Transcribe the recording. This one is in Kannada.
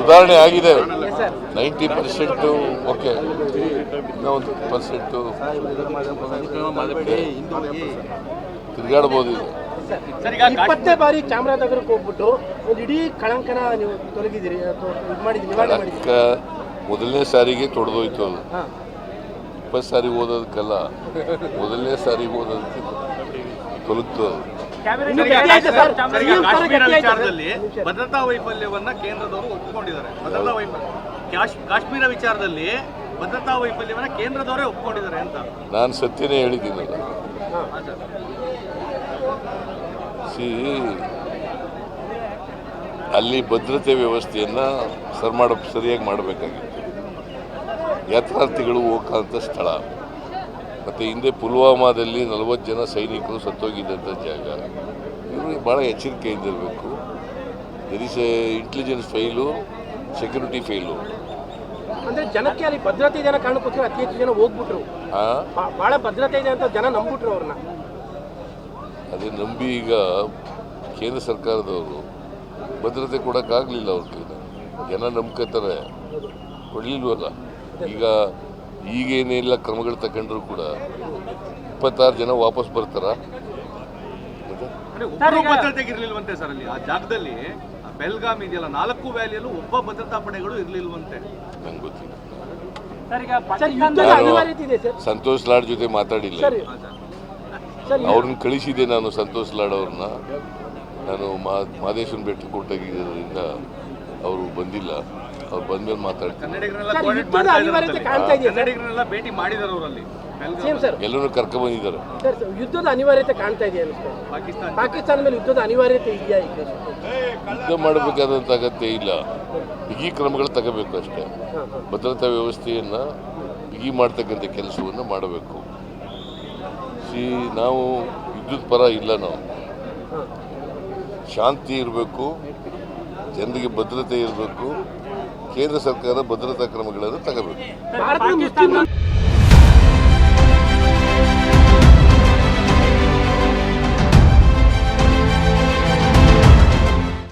ಸುಧಾರಣೆ ಆಗಿದೆ. 90% ಓಕೆ, ಇನ್ನೂ 1% ತಿರುಗಾಡ್ಬೋದು. ಇದು 20 ಬಾರಿ ಚಾಮರಾಜನಗರಕ್ಕೆ ಹೋಗ್ಬಿಟ್ಟು ಒಂದು ಇಡೀ ಕಳಂಕನ ನೀವು ತೊಲಗಿದ್ದೀರಿ, ಕಳಂಕ ಮೊದಲನೇ ಸಾರಿಗೆ ತೊಡೆದೋಯ್ತು. ಅದು 20 ಸಾರಿ ಓದೋದಕ್ಕಲ್ಲ, ಮೊದಲನೇ ಸಾರಿಗೆ ಓದೋದಕ್ಕೆ ತೊಲಗ್ತು. ವಿಚಾರದಲ್ಲಿ ಭದ್ರತಾ ವೈಫಲ್ಯವನ್ನ ಕೇಂದ್ರದವರು ಒಪ್ಪಿಕೊಂಡಿದ್ದಾರೆ. ಕಾಶ್ಮೀರ ವಿಚಾರದಲ್ಲಿ ಭದ್ರತಾ ವೈಫಲ್ಯವನ್ನ ಕೇಂದ್ರದವರೇ ಒಪ್ಪಿಕೊಂಡಿದ್ದಾರೆ ಅಂತ ನಾನು ಸತ್ಯನೇ ಹೇಳಿದ್ದೀನಲ್ಲ. ಅಲ್ಲಿ ಭದ್ರತೆ ವ್ಯವಸ್ಥೆಯನ್ನು ಸರಿಯಾಗಿ ಮಾಡಬೇಕಾಗಿತ್ತು. ಯಾತ್ರಾರ್ಥಿಗಳು ಹೋಗಂಥ ಸ್ಥಳ, ಮತ್ತು ಹಿಂದೆ ಪುಲ್ವಾಮಾದಲ್ಲಿ 40 ಜನ ಸೈನಿಕರು ಸತ್ತೋಗಿದ್ದಂಥ ಜಾಗ. ಇವರು ಭಾಳ ಎಚ್ಚರಿಕೆಯಿಂದ ಇರಬೇಕು. There is a intelligence file, security file. ಅಂದರೆ ಜನಕ್ಕೆ ಅಲ್ಲಿ ಭದ್ರತೆ ಇದೆ ಅನ್ನೋ ಕಾರಣಕ್ಕೋಸ್ಕರ ಅತಿ ಹೆಚ್ಚು ಜನ ಹೋಗ್ಬಿಟ್ರು. ಭಾಳ ಭದ್ರತೆ ಇದೆ ಅಂತ ಜನ ನಂಬಿಟ್ರು ಅವ್ರನ್ನ. ಅದೇ ನಂಬಿ ಈಗ ಕೇಂದ್ರ ಸರ್ಕಾರದವರು ಭದ್ರತೆ ಕೊಡೋಕ್ಕಾಗಲಿಲ್ಲ. ಅವ್ರ ಕೈಲಿ ಜನ ನಂಬ್ಕೋತಾರೆ, ಕೊಡಲಿಲ್ವಲ್ಲ. ಈಗೇನೆಲ್ಲ ಕ್ರಮಗಳು ತಗೊಂಡ್ರು ಕೂಡ 26 ಜನ ವಾಪಸ್ ಬರ್ತಾರ. ಭದ್ರತೆಗೆ ಇರ್ಲಿಲ್ವಂತೆ ಸರ್ ಅಲ್ಲಿ ಆ ಜಾಗದಲ್ಲಿ. ಬೆಲ್ಗಾಮ್ ಇದೆಯಲ್ಲ, 4 ವ್ಯಾಲಿಯಲ್ಲೂ ಒಬ್ಬ ಭದ್ರತಾ ಪಡೆಗಳು ಇರ್ಲಿಲ್ವಂತೆ. ನಂಗೆ ಗೊತ್ತಿಲ್ಲ, ಸಂತೋಷ್ ಲಾಡ್ ಜೊತೆ ಮಾತಾಡಿಲ್ಲ. ಅವ್ರನ್ನ ಕಳಿಸಿದೆ ನಾನು, ಸಂತೋಷ್ ಲಾಡ್ ಅವ್ರನ್ನ. ನಾನು ಮಾದೇಶ್ವರನ ಬೆಟ್ಟಕ್ಕೆ ಕೊಟ್ಟಾಗಿದ್ದರಿಂದ ಅವರು ಬಂದಿಲ್ಲ. ಅವ್ರು ಬಂದ್ಮೇಲೆ ಮಾತಾಡ್ತೀನಿ. ಕನ್ನಡಿಗರನ್ನೆಲ್ಲ ಭೇಟಿ ಮಾಡಿದಾರೆ ಅವರಲ್ಲಿ, ಎಲ್ಲರೂ ಕರ್ಕೊಂಡ್ಬಂದಿದ್ದಾರೆ. ಯುದ್ಧದ ಅನಿವಾರ್ಯತೆ ಕಾಣ್ತಾ ಇದೆಯಾ? ಪಾಕಿಸ್ತಾನ ಮೇಲೆ ಯುದ್ಧದ ಅನಿವಾರ್ಯತೆ ಇದೆಯಾ? ಯುದ್ಧ ಮಾಡಬೇಕಾದಂಥ ಅಗತ್ಯ ಇಲ್ಲ, ಬಿಗಿ ಕ್ರಮಗಳು ತಗೋಬೇಕು ಅಷ್ಟೇ. ಭದ್ರತಾ ವ್ಯವಸ್ಥೆಯನ್ನು ಬಿಗಿ ಮಾಡ್ತಕ್ಕಂಥ ಕೆಲಸವನ್ನು ಮಾಡಬೇಕು. ನಾವು ಯುದ್ಧದ ಪರ ಇಲ್ಲ. ನಾವು ಶಾಂತಿ ಇರಬೇಕು, ಜನರಿಗೆ ಭದ್ರತೆ ಇರಬೇಕು. ಕೇಂದ್ರ ಸರ್ಕಾರ ಭದ್ರತಾ ಕ್ರಮಗಳನ್ನು ತಗೋಬೇಕು.